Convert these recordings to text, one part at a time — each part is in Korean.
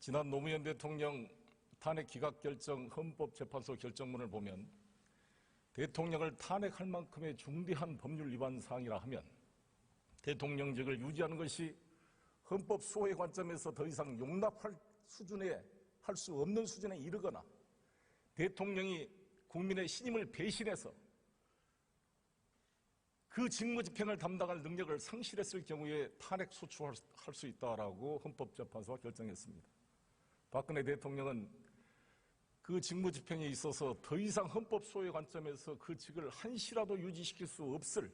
지난 노무현 대통령 탄핵 기각 결정 헌법재판소 결정문을 보면 대통령을 탄핵할 만큼의 중대한 법률 위반 사항이라 하면 대통령직을 유지하는 것이 헌법 수호의 관점에서 더 이상 용납할 수준에 할 수 없는 수준에 이르거나 대통령이 국민의 신임을 배신해서 그 직무 집행을 담당할 능력을 상실했을 경우에 탄핵 소추할 수 있다라고 헌법재판소가 결정했습니다. 박근혜 대통령은 그 직무 집행에 있어서 더 이상 헌법 소의 관점에서 그 직을 한시라도 유지시킬 수 없을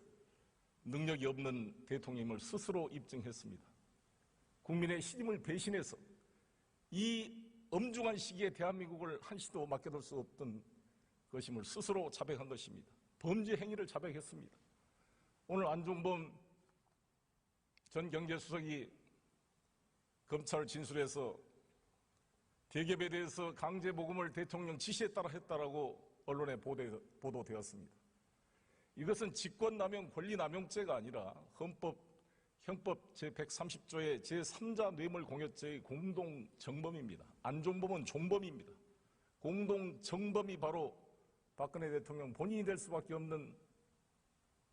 능력이 없는 대통령임을 스스로 입증했습니다. 국민의 신임을 배신해서 이 엄중한 시기에 대한민국을 한시도 맡겨둘 수 없던 것임을 스스로 자백한 것입니다. 범죄 행위를 자백했습니다. 오늘 안종범 전 경제수석이 검찰 진술에서 대기업에 대해서 강제모금을 대통령 지시에 따라 했다라고 언론에 보도되었습니다. 이것은 직권남용, 권리남용죄가 아니라 형법 제130조의 제3자 뇌물공여죄의 공동정범입니다. 안종범은 종범입니다. 공동정범이 바로 박근혜 대통령 본인이 될 수밖에 없는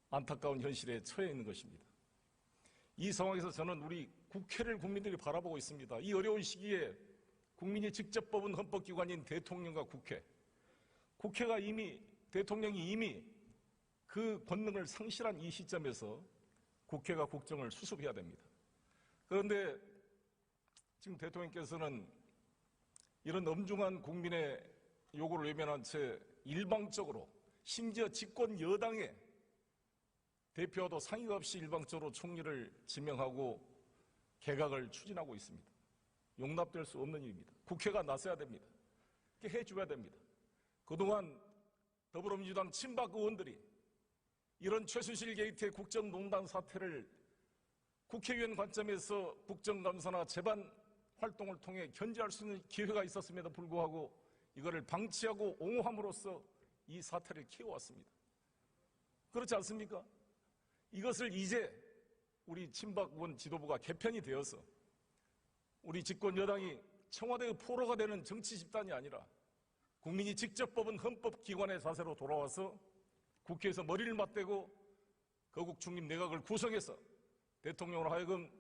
안타까운 현실에 처해 있는 것입니다. 이 상황에서 저는 우리 국회를 국민들이 바라보고 있습니다. 이 어려운 시기에 국민이 직접 뽑은 헌법기관인 대통령과 국회가 이미, 대통령이 이미 그 권능을 상실한 이 시점에서 국회가 국정을 수습해야 됩니다. 그런데 지금 대통령께서는 이런 엄중한 국민의 요구를 외면한 채 일방적으로 심지어 집권 여당의 대표와도 상의가 없이 일방적으로 총리를 지명하고 개각을 추진하고 있습니다. 용납될 수 없는 일입니다. 국회가 나서야 됩니다. 그렇게 해줘야 됩니다. 그동안 더불어민주당 친박 의원들이 이런 최순실 게이트의 국정농단 사태를 국회의원 관점에서 국정감사나 재반 활동을 통해 견제할 수 있는 기회가 있었음에도 불구하고 이거를 방치하고 옹호함으로써 이 사태를 키워왔습니다. 그렇지 않습니까? 이것을 이제 우리 친박 의원 지도부가 개편이 되어서 우리 집권 여당이 청와대의 포로가 되는 정치 집단이 아니라 국민이 직접 뽑은 헌법기관의 자세로 돌아와서 국회에서 머리를 맞대고 거국 중립 내각을 구성해서 대통령으로 하여금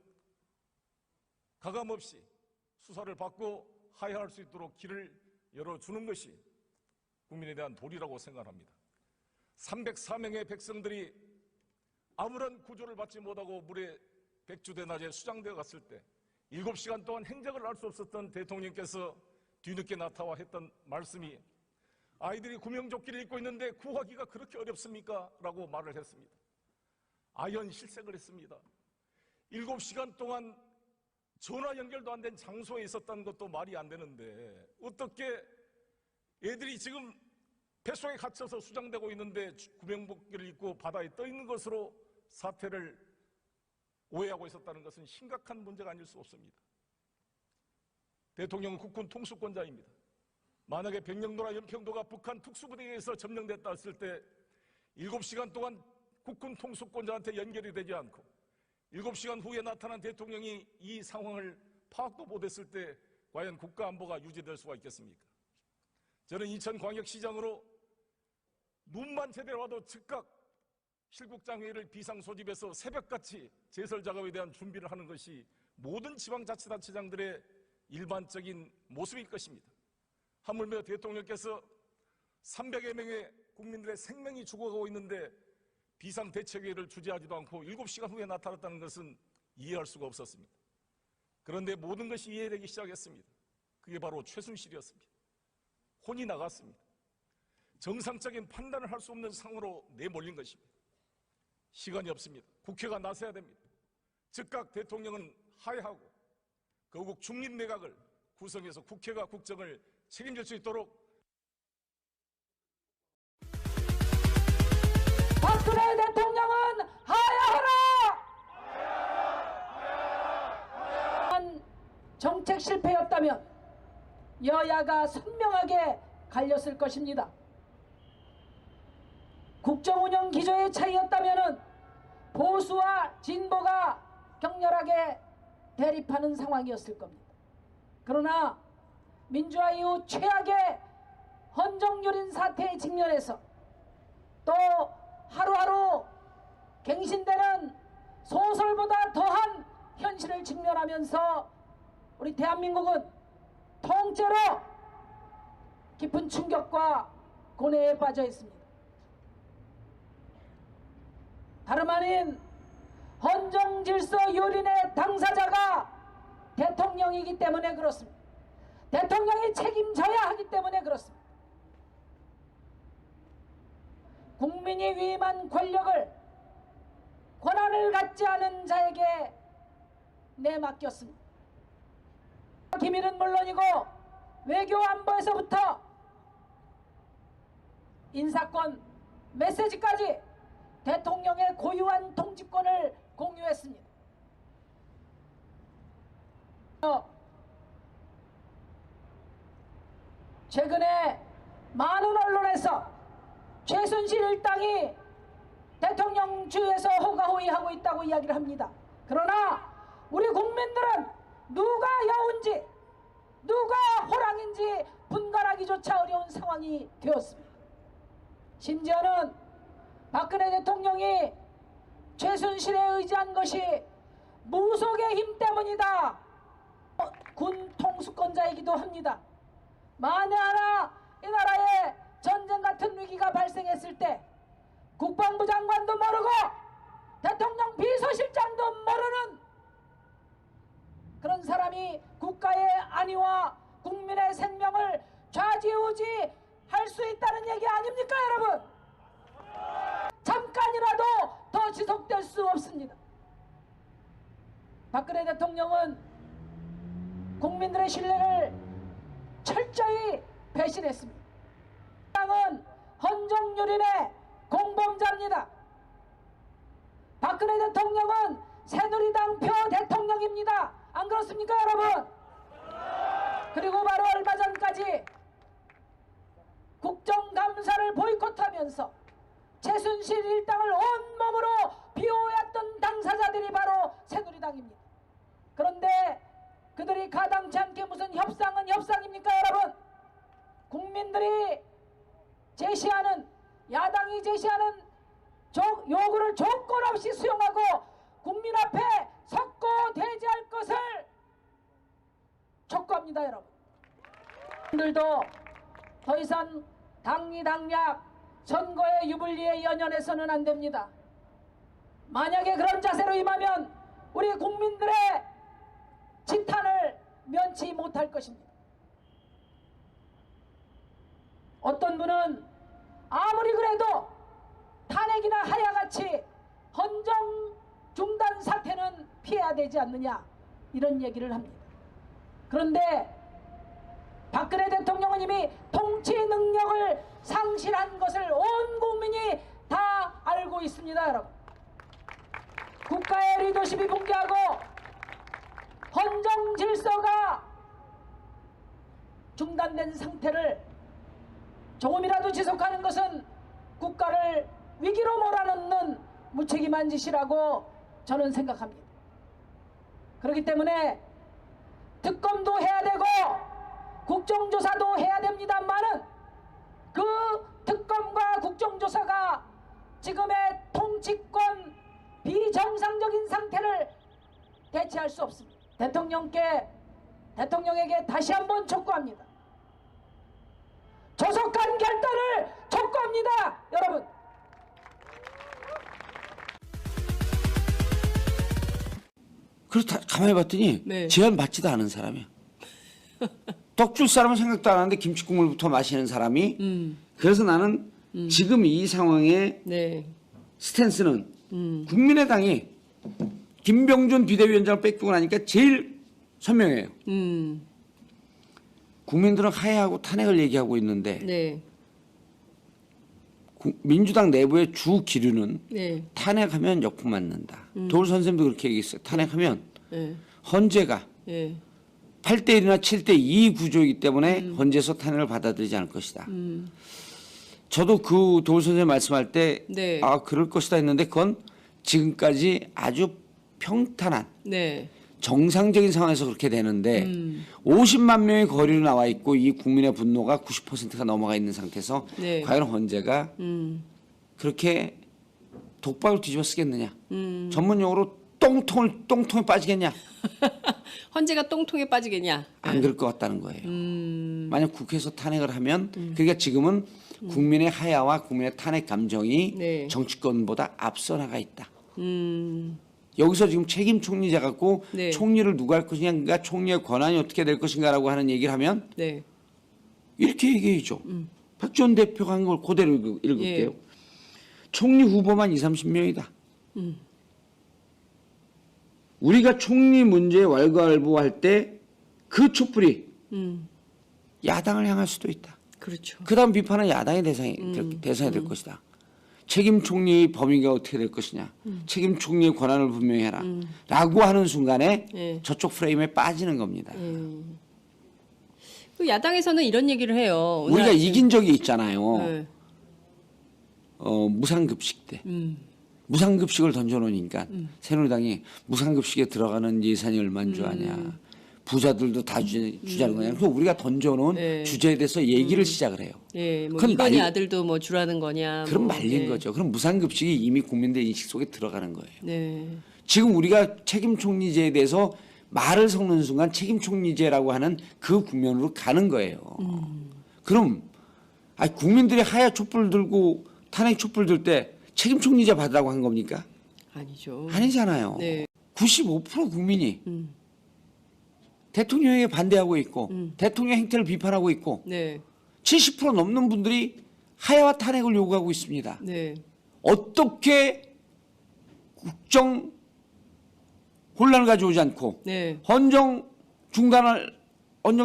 가감없이 수사를 받고 하야할 수 있도록 길을 열어주는 것이 국민에 대한 도리라고 생각합니다. 304명의 백성들이 아무런 구조를 받지 못하고 물에 백주대낮에 수장되어 갔을 때 7시간 동안 행적을 알 수 없었던 대통령께서 뒤늦게 나타나 했던 말씀이 아이들이 구명조끼를 입고 있는데 구하기가 그렇게 어렵습니까? 라고 말을 했습니다. 아연실색을 했습니다. 7시간 동안 전화 연결도 안 된 장소에 있었다는 것도 말이 안 되는데 어떻게 애들이 지금 뱃속에 갇혀서 수장되고 있는데 구명조끼를 입고 바다에 떠 있는 것으로 사태를 오해하고 있었다는 것은 심각한 문제가 아닐 수 없습니다. 대통령은 국군 통수권자입니다. 만약에 백령도나 연평도가 북한 특수부대에 의해서 점령됐다 했을 때 7시간 동안 국군 통수권자한테 연결이 되지 않고 7시간 후에 나타난 대통령이 이 상황을 파악도 못했을 때 과연 국가안보가 유지될 수가 있겠습니까? 저는 인천광역시장으로 눈만 제대로 와도 즉각 실국장회의를 비상소집해서 새벽같이 제설 작업에 대한 준비를 하는 것이 모든 지방자치단체장들의 일반적인 모습일 것입니다. 하물며 대통령께서 300여 명의 국민들의 생명이 죽어가고 있는데 비상대책회의를 주재하지도 않고 7시간 후에 나타났다는 것은 이해할 수가 없었습니다. 그런데 모든 것이 이해되기 시작했습니다. 그게 바로 최순실이었습니다. 혼이 나갔습니다. 정상적인 판단을 할 수 없는 상황으로 내몰린 것입니다. 시간이 없습니다. 국회가 나서야 됩니다. 즉각 대통령은 하야하고 거국 중립내각을 구성해서 국회가 국정을 책임질 수 있도록 박근혜 대통령은 하야하라! 정책 실패였다면 여야가 선명하게 갈렸을 것입니다. 국정운영 기조의 차이였다면 보수와 진보가 격렬하게 대립하는 상황이었을 겁니다. 그러나 민주화 이후 최악의 헌정유린 사태에 직면해서 또 하루하루 갱신되는 소설보다 더한 현실을 직면하면서 우리 대한민국은 통째로 깊은 충격과 고뇌에 빠져 있습니다. 다름 아닌 헌정질서 유린의 당사자가 대통령이기 때문에 그렇습니다. 대통령이 책임져야 하기 때문에 그렇습니다. 국민이 위임한 권력을 권한을 갖지 않은 자에게 내맡겼습니다. 기밀은 물론이고 외교 안보에서부터 인사권, 메시지까지 대통령의 고유한 통치권을 공유했습니다. 최근에 많은 언론에서 최순실 일당이 대통령 주위에서 호가호위하고 있다고 이야기를 합니다. 그러나 우리 국민들은 누가 여우인지 누가 호랑인지 분간하기조차 어려운 상황이 되었습니다. 심지어는 박근혜 대통령이 최순실에 의지한 것이 무속의 힘 때문이다. 군 통수권자이기도 합니다. 만에 하나 이 나라에 전쟁 같은 위기가 발생했을 때 국방부 장관도 모르고 대통령 비서실장도 모르는 그런 사람이 국가의 안위와 국민의 생명을 좌지우지할 수 있다는 얘기 아닙니까, 여러분? 잠깐이라도 더 지속될 수 없습니다. 박근혜 대통령은 국민들의 신뢰를 철저히 배신했습니다. 당은 헌정유린의 공범자입니다. 박근혜 대통령은 새누리당 표 대통령입니다. 안 그렇습니까, 여러분? 그리고 바로 얼마 전까지 국정감사를 보이콧하면서 최순실 일당을 온몸으로 비호했던 당사자들이 바로 새누리당입니다. 그런데 그들이 가당치 않게 무슨 협상은 협상입니까, 여러분? 국민들이 제시하는, 야당이 제시하는 요구를 조건 없이 수용하고 국민 앞에 섰고 대지할 것을 촉구합니다, 여러분. 분들도 더 이상 당리당략 선거의 유불리에 연연해서는 안 됩니다. 만약에 그런 자세로 임하면 우리 국민들의 지탄을 면치 못할 것입니다. 어떤 분은 아무리 그래도 탄핵이나 하야같이 헌정 중단 사태는 피해야 되지 않느냐 이런 얘기를 합니다. 그런데 박근혜 대통령은 이미 통치 능력을 상실한 것을 온 국민이 다 알고 있습니다, 여러분. 국가의 리더십이 붕괴하고 헌정 질서가 중단된 상태를 조금이라도 지속하는 것은 국가를 위기로 몰아넣는 무책임한 짓이라고 저는 생각합니다. 그렇기 때문에 특검도 해야 되고 국정조사도 해야 됩니다만은 그 특검과 국정조사가 지금의 통치권 비정상적인 상태를 대체할 수 없습니다. 대통령에게 다시 한번 촉구합니다. 조속한 결단을 촉구합니다, 여러분. 그렇다 가만히 봤더니 네. 제안 받지도 않은 사람이야. 떡 줄 사람은 생각도 안 하는데 김치국물부터 마시는 사람이. 그래서 나는 지금 이 상황의 네. 스탠스는 국민의당이 김병준 비대위원장을 뺏기고 나니까 제일 선명해요. 국민들은 하야하고 탄핵을 얘기하고 있는데 네. 민주당 내부의 주 기류는 네. 탄핵하면 역풍 맞는다. 도울 선생님도 그렇게 얘기했어요. 탄핵하면 네. 헌재가 네. 8대1이나 7대2 구조이기 때문에 헌재에서 탄핵을 받아들이지 않을 것이다. 저도 그 도울 선생님 말씀할 때 네. 아 그럴 것이다 했는데 그건 지금까지 아주 평탄한 네. 정상적인 상황에서 그렇게 되는데 50만 명의 거리로 나와 있고 이 국민의 분노가 90%가 넘어가 있는 상태에서 네. 과연 헌재가 그렇게 독박을 뒤집어 쓰겠느냐? 전문용어로 똥통에 빠지겠냐? 헌재가 똥통에 빠지겠냐? 안 그럴 것 같다는 거예요. 만약 국회에서 탄핵을 하면 그러니까 지금은 국민의 하야와 국민의 탄핵 감정이 네. 정치권보다 앞서 나가 있다. 여기서 지금 책임 총리제 갖고 네. 총리를 누가 할 것이냐가 총리의 권한이 어떻게 될 것인가라고 하는 얘기를 하면 네. 이렇게 얘기해죠. 박지원 대표가 한 걸 그대로 읽을게요. 예. 총리 후보만 20, 30명이다. 우리가 총리 문제에 왈가왈부할 때 그 촛불이 야당을 향할 수도 있다. 그렇죠. 그다음 비판은 야당의 대상이 될 것이다. 책임 총리 범위가 어떻게 될 것이냐. 책임 총리의 권한을 분명히 해라. 라고 하는 순간에 예. 저쪽 프레임에 빠지는 겁니다. 그 야당에서는 이런 얘기를 해요. 오늘 우리가 아침- 이긴 적이 있잖아요. 네. 무상급식 때. 무상급식을 던져놓으니까 새누리당이 무상급식에 들어가는 예산이 얼마인 줄 아냐. 부자들도 다 주자는 거냐. 그래서 우리가 던져놓은 네. 주제에 대해서 얘기를 시작을 해요. 예, 뭐 그건 이건희 말- 아들도 뭐 주라는 거냐. 그럼 뭐, 말린 예. 거죠. 그럼 무상급식이 이미 국민들 인식 속에 들어가는 거예요. 네. 지금 우리가 책임 총리제에 대해서 말을 섞는 순간 책임 총리제라고 하는 그 국면으로 가는 거예요. 그럼 국민들이 하야 촛불 들고 탄핵 촛불 들 때 책임 총리제 받으라고 한 겁니까? 아니죠. 아니잖아요. 네. 95% 국민이 대통령에게 반대하고 있고 대통령 행태를 비판하고 있고 네. 70% 넘는 분들이 하야와 탄핵을 요구하고 있습니다. 네. 어떻게 국정 혼란을 가져오지 않고 네. 헌정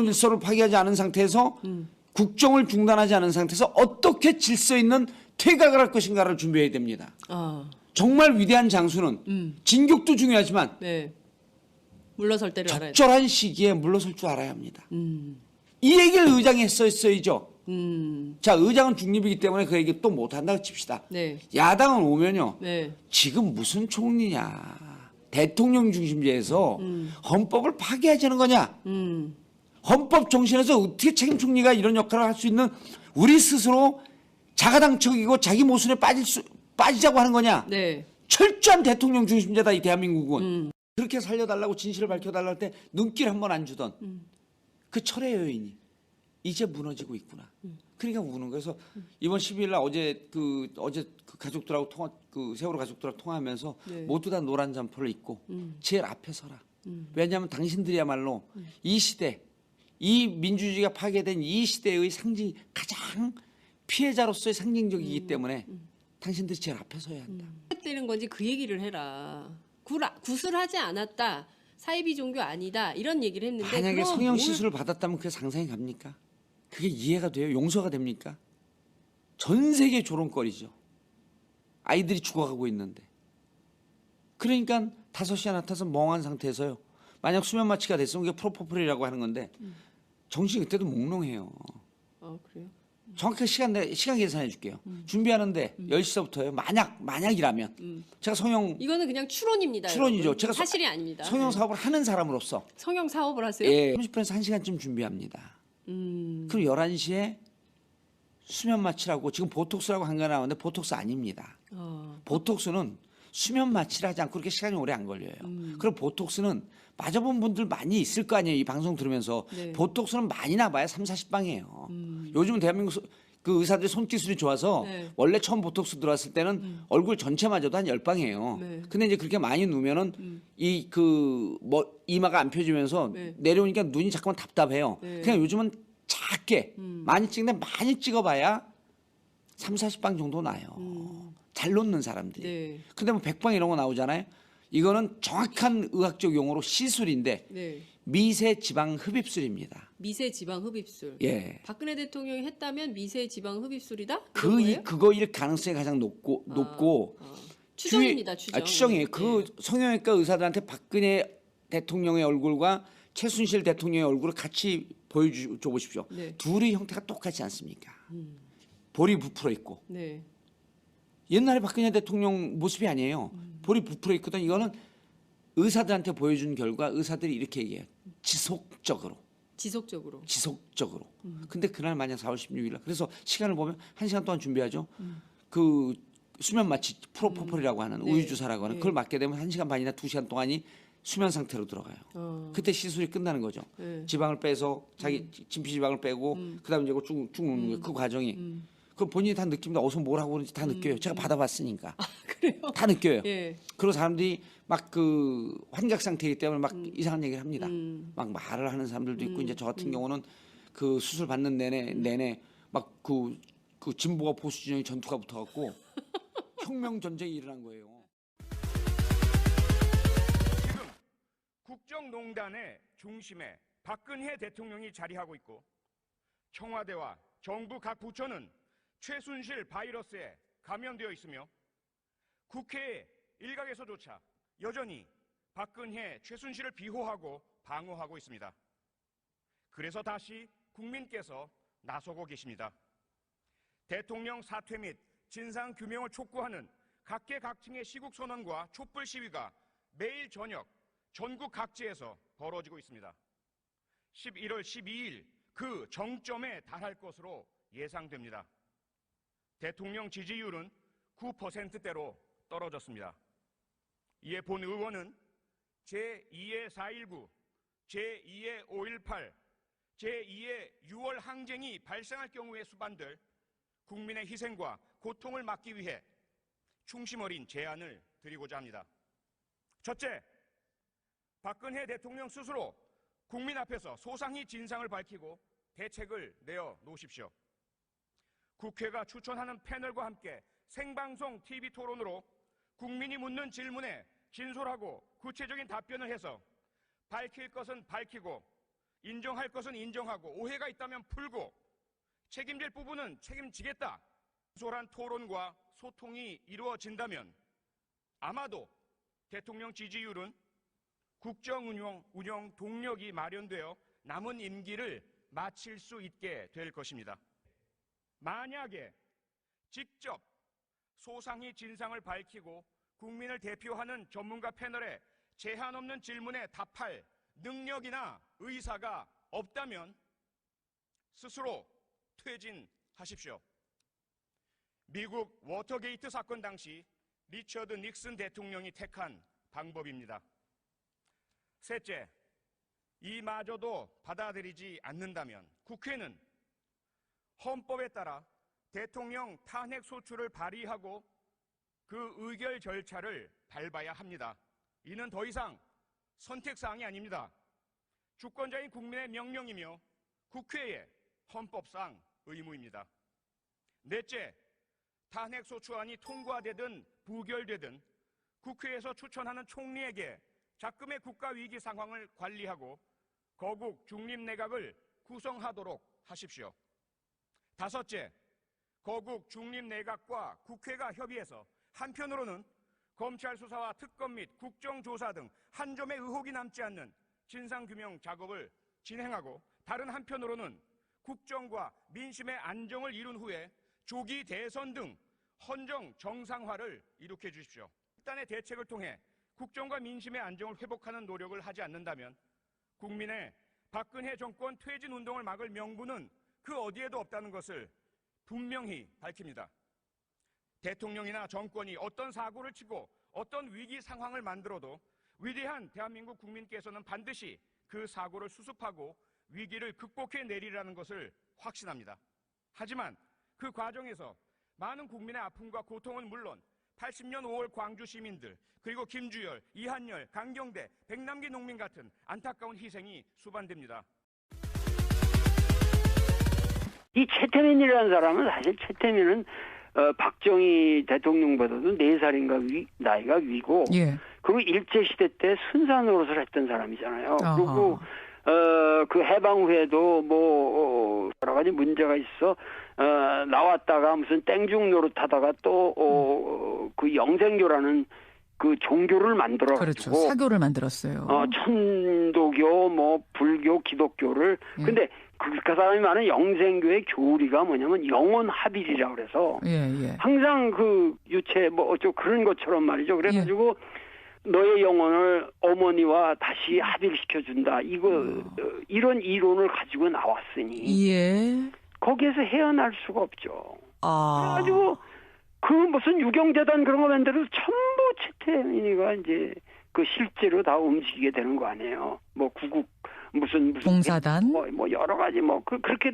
질서를 파기하지 않은 상태에서 국정을 중단하지 않은 상태에서 어떻게 질서 있는 퇴각을 할 것인가를 준비해야 됩니다. 아. 정말 위대한 장수는 진격도 중요하지만 네. 물러설 때를 알아야 돼. 적절한 시기에 물러설 줄 알아야 합니다. 이 얘기를 의장이 했었어야죠. 자, 의장은 중립이기 때문에 그 얘기 또 못한다고 칩시다. 네. 야당은 오면요. 네. 지금 무슨 총리냐. 대통령 중심제에서 헌법을 파괴하자는 거냐. 헌법 정신에서 어떻게 책임 총리가 이런 역할을 할 수 있는 우리 스스로 자가당착이고 자기 모순에 빠지자고 하는 거냐. 네. 철저한 대통령 중심제다 이 대한민국은. 그렇게 살려달라고 진실을 밝혀달라 할 때 눈길 한 번 안 주던 그 철의 여인이 이제 무너지고 있구나. 그러니까 우는 거예요. 그래서 이번 12일 날 어제 그 가족들하고 세월호 가족들하고 통화하면서 네. 모두 다 노란 잠퍼를 입고 제일 앞에 서라. 왜냐하면 당신들이야말로 이 시대, 이 민주주의가 파괴된 이 시대의 가장 피해자로서의 상징적이기 때문에 당신들이 제일 앞에 서야 한다. 되는 건지 그 얘기를 해라. 구술하지 않았다. 사이비 종교 아니다. 이런 얘기를 했는데 만약에 그거 성형 뭘- 시술을 받았다면 그게 상상이 갑니까? 그게 이해가 돼요? 용서가 됩니까? 전 세계 조롱거리죠. 아이들이 죽어가고 있는데. 그러니까 5시에 나타나서 멍한 상태에서요. 만약 수면 마취가 됐으면 그게 프로포폴이라고 하는 건데 정신이 그때도 몽롱해요. 아, 그래요? 정확하게 시간 계산해 줄게요. 준비하는데 10시서부터요. 만약이라면 제가 이거는 그냥 추론입니다. 추론이죠. 여러분. 제가 사실이 아닙니다. 성형 네. 사업을 하는 사람으로서 성형 사업을 하세요? 예, 30분에서 1시간쯤 준비합니다. 그럼 11시에 수면 마취라고 지금 보톡스라고 한 거 나오는데 보톡스 아닙니다. 보톡스는 수면 마취를 하지 않고 그렇게 시간이 오래 안 걸려요. 그리고 보톡스는 맞아본 분들 많이 있을 거 아니에요. 이 방송 들으면서. 네. 보톡스는 많이 나봐야 3, 40방이에요. 요즘은 대한민국 그 의사들이 손기술이 좋아서 네. 원래 처음 보톡스 들어왔을 때는 얼굴 전체마저도 한 10방이에요. 네. 근데 이제 그렇게 많이 누우면은 이마가 안 펴지면서 네. 내려오니까 눈이 자꾸만 답답해요. 네. 그냥 요즘은 작게 많이 찍는데 많이 찍어봐야 3, 40방 정도 나요. 잘 놓는 사람들이. 네. 근데 뭐 100방 이런 거 나오잖아요. 이거는 정확한 의학적 용어로 시술인데 네. 미세 지방 흡입술입니다. 미세 지방 흡입술. 예. 박근혜 대통령이 했다면 미세 지방 흡입술이다? 그거일 가능성이 가장 높고 추정입니다. 추정. 추정이에요. 그 네. 성형외과 의사들한테 박근혜 대통령의 얼굴과 최순실 대통령의 얼굴을 같이 보여줘 보십시오. 네. 둘의 형태가 똑같지 않습니까? 볼이 부풀어 있고 네. 옛날에 박근혜 대통령 모습이 아니에요. 볼이 부풀어 있거든. 이거는 의사들한테 보여준 결과 의사들이 이렇게 얘기해요. 지속적으로. 근데 그날 만약 4월 16일 날 그래서 시간을 보면 1시간 동안 준비하죠. 그 수면 마취 프로포폴이라고 하는 네. 우유 주사라고 하는 네. 그걸 맞게 되면 1시간 반이나 2시간 동안이 수면 상태로 들어가요. 그때 시술이 끝나는 거죠. 네. 지방을 빼서 자기 진피 지방을 빼고 그다음에 이제 쭉 놓는 거예요. 그 과정이. 그 본인이 다 느낍니다. 어디서 뭘 하고 그런지 다 느껴요. 제가 받아봤으니까. 그래요? 다 느껴요. 예. 그리고 사람들이 막 그 환각 상태이기 때문에 막 이상한 얘기를 합니다. 막 말을 하는 사람들도 있고 이제 저 같은 경우는 그 수술 받는 내내 막 그 진보와 보수 진영의 전투가 붙어갖고 혁명 전쟁이 일어난 거예요. 지금 국정농단의 중심에 박근혜 대통령이 자리하고 있고 청와대와 정부 각 부처는 최순실 바이러스에 감염되어 있으며 국회 일각에서조차 여전히 박근혜, 최순실을 비호하고 방어하고 있습니다. 그래서 다시 국민께서 나서고 계십니다. 대통령 사퇴 및 진상규명을 촉구하는 각계각층의 시국선언과 촛불 시위가 매일 저녁 전국 각지에서 벌어지고 있습니다. 11월 12일 그 정점에 달할 것으로 예상됩니다. 대통령 지지율은 9%대로 떨어졌습니다. 이에 본 의원은 제2의 4.19, 제2의 5.18, 제2의 6월 항쟁이 발생할 경우에 수반될 국민의 희생과 고통을 막기 위해 충심 어린 제안을 드리고자 합니다. 첫째, 박근혜 대통령 스스로 국민 앞에서 소상히 진상을 밝히고 대책을 내어 놓으십시오. 국회가 추천하는 패널과 함께 생방송 TV 토론으로 국민이 묻는 질문에 진솔하고 구체적인 답변을 해서 밝힐 것은 밝히고 인정할 것은 인정하고 오해가 있다면 풀고 책임질 부분은 책임지겠다. 진솔한 토론과 소통이 이루어진다면 아마도 대통령 지지율은 국정 운영 동력이 마련되어 남은 임기를 마칠 수 있게 될 것입니다. 만약에 직접 소상히 진상을 밝히고 국민을 대표하는 전문가 패널에 제한 없는 질문에 답할 능력이나 의사가 없다면 스스로 퇴진하십시오. 미국 워터게이트 사건 당시 리처드 닉슨 대통령이 택한 방법입니다. 셋째, 이마저도 받아들이지 않는다면 국회는 헌법에 따라 대통령 탄핵 소추를 발의하고 그 의결 절차를 밟아야 합니다. 이는 더 이상 선택사항이 아닙니다. 주권자인 국민의 명령이며 국회의 헌법상 의무입니다. 넷째, 탄핵 소추안이 통과되든 부결되든 국회에서 추천하는 총리에게 작금의 국가위기 상황을 관리하고 거국 중립내각을 구성하도록 하십시오. 다섯째, 거국 중립내각과 국회가 협의해서 한편으로는 검찰 수사와 특검 및 국정조사 등 한 점의 의혹이 남지 않는 진상규명 작업을 진행하고 다른 한편으로는 국정과 민심의 안정을 이룬 후에 조기 대선 등 헌정 정상화를 이룩해 주십시오. 일단의 대책을 통해 국정과 민심의 안정을 회복하는 노력을 하지 않는다면 국민의 박근혜 정권 퇴진 운동을 막을 명분은 그 어디에도 없다는 것을 분명히 밝힙니다. 대통령이나 정권이 어떤 사고를 치고 어떤 위기 상황을 만들어도 위대한 대한민국 국민께서는 반드시 그 사고를 수습하고 위기를 극복해 내리라는 것을 확신합니다. 하지만 그 과정에서 많은 국민의 아픔과 고통은 물론 80년 5월 광주 시민들 그리고 김주열, 이한열, 강경대, 백남기 농민 같은 안타까운 희생이 수반됩니다. 이 최태민이라는 사람은 사실 최태민은 박정희 대통령보다도 4살인가 나이가 위고 예. 그리고 일제시대 때 순사 노릇을 했던 사람이잖아요. 아하. 그리고 그 해방 후에도 뭐 여러 가지 문제가 있어 나왔다가 무슨 땡중 노릇하다가 또 그 영생교라는 그 종교를 만들어 그렇죠. 가지고 사교를 만들었어요. 천도교 뭐 불교 기독교를 근데 그 사람이 말하는 영생교의 교리가 뭐냐면 영원 합일이라고 그래서 예. 항상 그 유체 뭐 어쩌고 그런 것처럼 말이죠. 그래가지고 너의 영혼을 어머니와 다시 합의를 시켜준다. 이런 이론을 가지고 나왔으니 예. 거기에서 헤어날 수가 없죠. 아. 그래가지고 그 무슨 유경재단 그런 거 만들어서 전부 최태민이가 이제 그 실제로 다 움직이게 되는 거 아니에요. 뭐 구국 무슨 봉사단 뭐 여러 가지 그렇게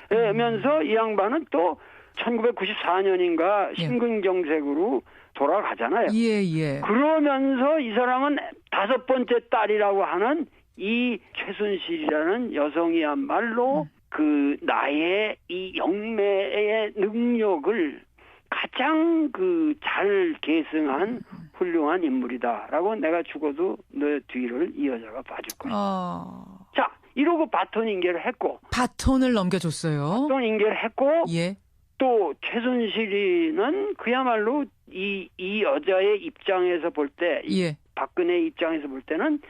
되면서 이 양반은 또 1994년인가 심근경색으로 돌아가잖아요. 예. 그러면서 이 사람은 5번째 딸이라고 하는 이 최순실이라는 여성이야말로 그 나의 이 영매의 능력을 가장 잘 계승한 훌륭한 인물이다라고 내가 죽어도 너 뒤를 이 여자가 봐줄 거야. 자, 이러고 바톤 인계를 했고. 바톤을 넘겨줬어요. 바톤 인계를 했고. 예. 또 최순실이는 그야말로 이 여자의 입장에서 볼 때, 예. 박근혜 입장에서 볼 때는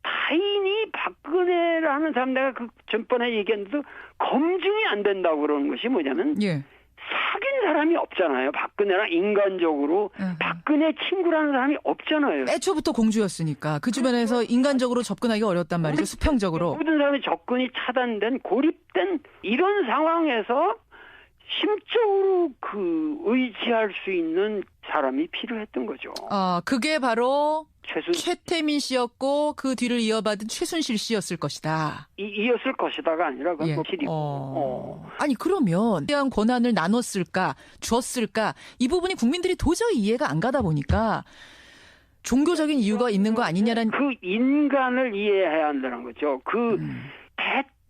타인이 박근혜라는 사람 내가 그 전번에 얘기했는데도 검증이 안 된다고 그러는 것이 뭐냐면 예. 사귄 사람이 없잖아요. 박근혜랑 인간적으로 박근혜 친구라는 사람이 없잖아요. 애초부터 공주였으니까 그 주변에서 인간적으로 접근하기 어렵단 말이죠. 수평적으로. 모든 사람의 접근이 차단된 고립된 이런 상황에서 심적으로 의지할 수 있는 사람이 필요했던 거죠. 그게 바로 최태민 씨였고 그 뒤를 이어받은 최순실 씨였을 것이다. 이었을 것이다가 아니라 그건 예. 실이고. 아니 그러면 대한 권한을 나눴을까 주었을까 이 부분이 국민들이 도저히 이해가 안 가다 보니까 종교적인 이유가 있는 거 아니냐라는 그 인간을 이해해야 한다는 거죠.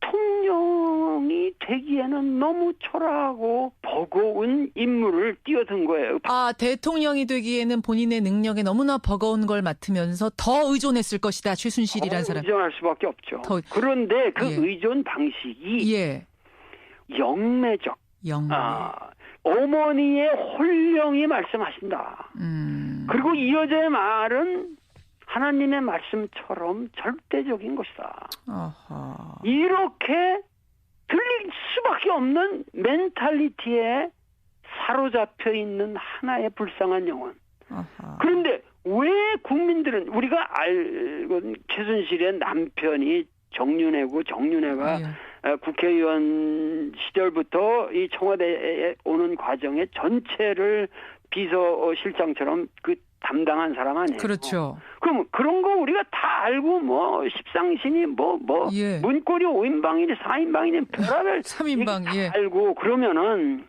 대통령이 되기에는 너무 초라하고 버거운 임무를 뛰어든 거예요. 대통령이 되기에는 본인의 능력에 너무나 버거운 걸 맡으면서 더 의존했을 것이다. 최순실이라는 사람. 의존할 수밖에 없죠. 그런데 그 예. 의존 방식이 예. 영매적. 영매. 어머니의 홀령이 말씀하신다. 그리고 이 여자의 말은 하나님의 말씀처럼 절대적인 것이다. 아하. 이렇게 들릴 수밖에 없는 멘탈리티에 사로잡혀 있는 하나의 불쌍한 영혼. 아하. 그런데 왜 국민들은 우리가 알건 최순실의 남편이 정윤회고 정윤회가 국회의원 시절부터 이 청와대에 오는 과정의 전체를 비서실장처럼 담당한 사람 아니에요. 그렇죠. 그럼 그런 거 우리가 다 알고 십상신이 예. 문고리 5인방이니 4인방이니 별하별 3인방 예. 알고 그러면은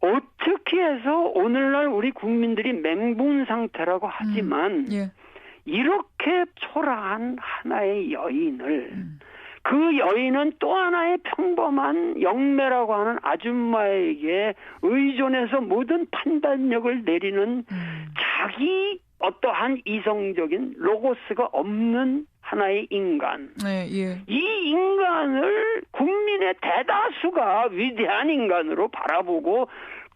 어떻게 해서 오늘날 우리 국민들이 맹분 상태라고 하지만 예. 이렇게 초라한 하나의 여인을 그 여인은 또 하나의 평범한 영매라고 하는 아줌마에게 의존해서 모든 판단력을 내리는 자기 어떠한 이성적인 로고스가 없는 하나의 인간. 네, 예. 이 인간을 국민의 대다수가 위대한 인간으로 바라보고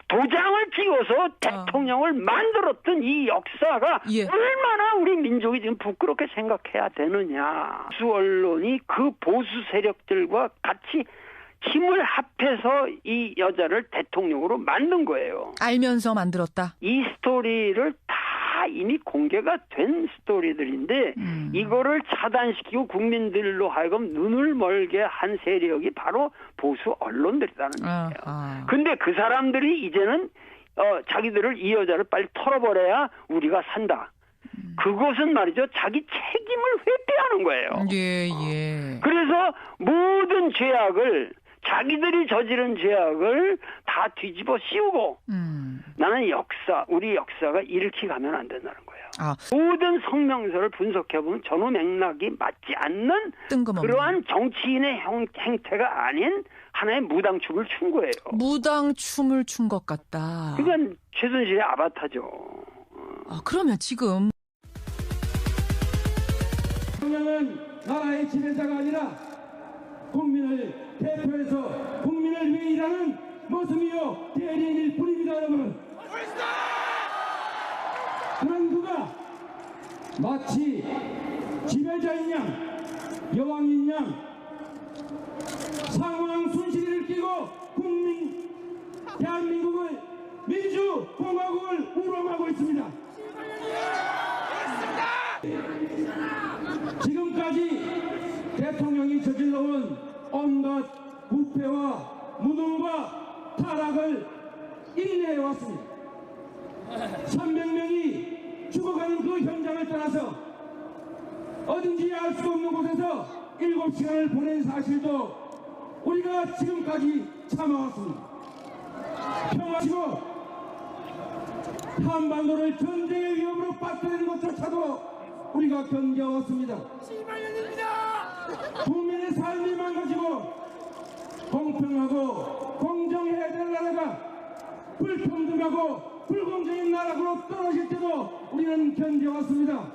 도장을 찍어서 대통령을 만들었던 이 역사가 예. 얼마나 우리 민족이 지금 부끄럽게 생각해야 되느냐. 보수 언론이 그 보수 세력들과 같이 힘을 합해서 이 여자를 대통령으로 만든 거예요. 알면서 만들었다. 이 스토리를 다 이미 공개가 된 스토리들인데 이거를 차단시키고 국민들로 하여금 눈을 멀게 한 세력이 바로 보수 언론들이라는 거예요. 근데 그 사람들이 이제는 자기들을 이 여자를 빨리 털어버려야 우리가 산다. 그것은 말이죠. 자기 책임을 회피하는 거예요. 예. 그래서 모든 죄악을 자기들이 저지른 죄악을 다 뒤집어 씌우고 나는 우리 역사가 이렇게 가면 안 된다는 거예요. 모든 성명서를 분석해보면 전후 맥락이 맞지 않는 뜬금없는. 그러한 정치인의 행태가 아닌 하나의 무당춤을 춘 거예요. 무당춤을 춘 것 같다. 그건 최순실의 아바타죠. 그러면 지금 대통령은 나라의 지배자가 아니라 국민을 대표해서 국민을 위해 일하는 모습이요 대리인일 뿐입니다. 여러분, 그런 그가 마치 지배자인 양 여왕인 양 상황 순실이를 끼고 대한민국을 민주공화국을 우롱하고 있습니다. 패배와 무능과 타락을 인내해 왔습니다. 300명이 죽어가는 그 현장을 떠나서 어딘지 알 수 없는 곳에서 7시간을 보낸 사실도 우리가 지금까지 참아왔습니다. 평화시고 한반도를 전쟁의 위협으로 빠뜨리는 것조차도 우리가 견뎌왔습니다. 국민의 삶이 망가지고 공평하고 공정해야 될 나라가 불평등하고 불공정인 나라로 떨어질 때도 우리는 견뎌왔습니다.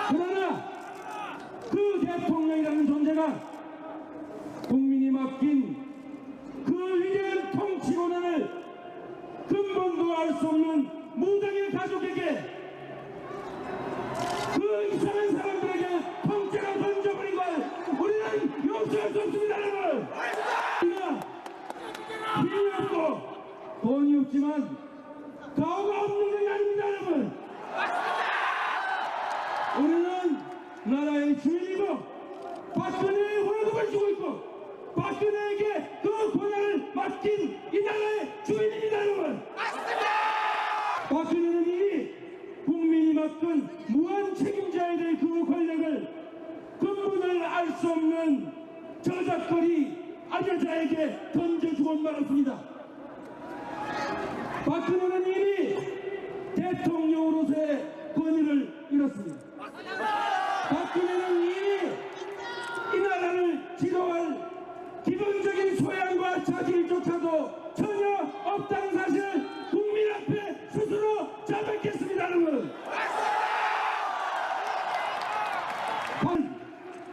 그러나 그 대통령이라는 존재가 국민이 맡긴 그 위대한 통치 권한을 근본도 알 수 없는 무당의 가족에게, 그 이상한 사람들에게 통째로 던져버린 걸 우리는 용서할 수 없습니다, 여러분. 우리가 힘이 없고 돈이 없지만 가오가 없는 것이 아닙니다, 여러분. 우리는 나라의 주인이고 박근혜의 월급을 주고 있고 박근혜에게 그 권한을 맡긴 이 나라의 주인입니다, 여러분. 박근혜는 이미 국민이 맡은 무한 책임져야 될 그 권력을 근본을 알 수 없는 저작거리 아녀자에게 던져주고 말았습니다. 박근혜는 이미 대통령으로서의 권위를 잃었습니다. 박근혜는 이미 이 나라를 지도할 기본적인 소양과 자질조차도 전혀 없다는 사실을 국민 앞에 스스로 자백했습니다, 여러분.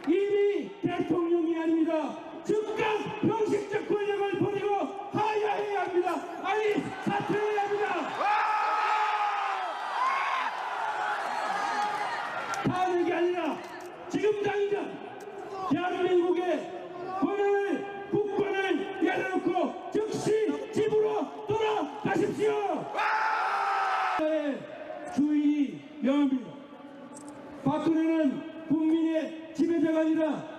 이미 대통령이 아닙니다. 즉각 병식적 권력을 버리고 하야해야 합니다. 아니, 사퇴해야 합니다. 탄핵이 아니라 지금 당장 대한민국의 권한을, 국권을 내려놓고 즉시 집으로 돌아가십시오. 주인이 명합니다. 박근혜는 국민의 지배자가 아니라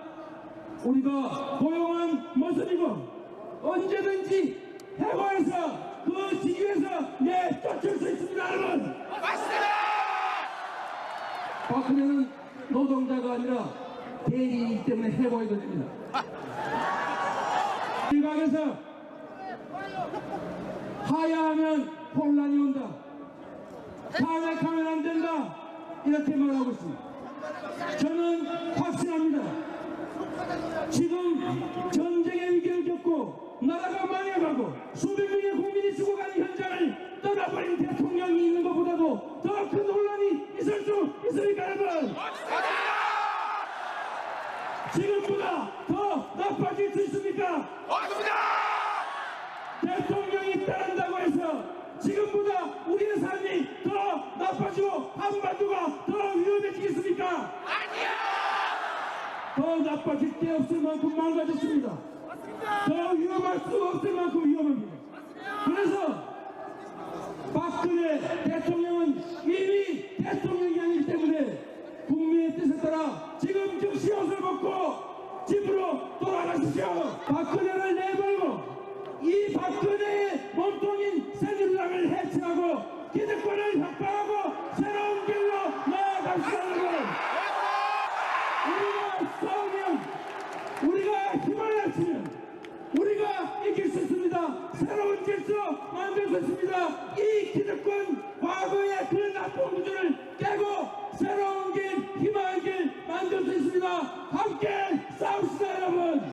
우리가 고용한 모습이고 언제든지 해고해서 그 직위에서 내쫓을 수 있습니다, 여러분. 박근혜는 노동자가 아니라 대리이기 때문에 해고해도 됩니다. 일각에서 하야하면 혼란이 온다, 탄핵하면 안 된다, 이렇게 말하고 있습니다. 저는 확신합니다. 지금 전쟁의 위기를 겪고 나라가 망해가고 수백 명의 국민이 죽어가는 현장을 떠나버린 대통령이 있는 것보다도 더 큰 혼란이 있을 수 있습니까, 여러분? 지금보다 더 나빠질 수 있습니까? 대통령이 따른다고 해서 지금보다 우리의 삶이 더 나빠지고 한반도가 더 위험해지겠습니까? 아니요! 더 나빠질 게 없을 만큼 망가졌습니다. 더 위험할 수 없을 만큼 위험합니다. 그래서 박근혜 대통령은 이미 대통령이 아니기 때문에 국민의 뜻에 따라 지금 즉시 옷을 벗고 집으로 돌아가십시오. 박근혜를 내버리고 이 박근혜의 몸통인 새누리당을 해체하고 기득권을 혁파하고 새로운 길로 나아갑시다, 여러분. 우리가 싸우면, 우리가 힘을 합치면 우리가 이길 수 있습니다. 새로운 질서 만들 수 있습니다. 이 기득권 과거의 그 나쁜 구조를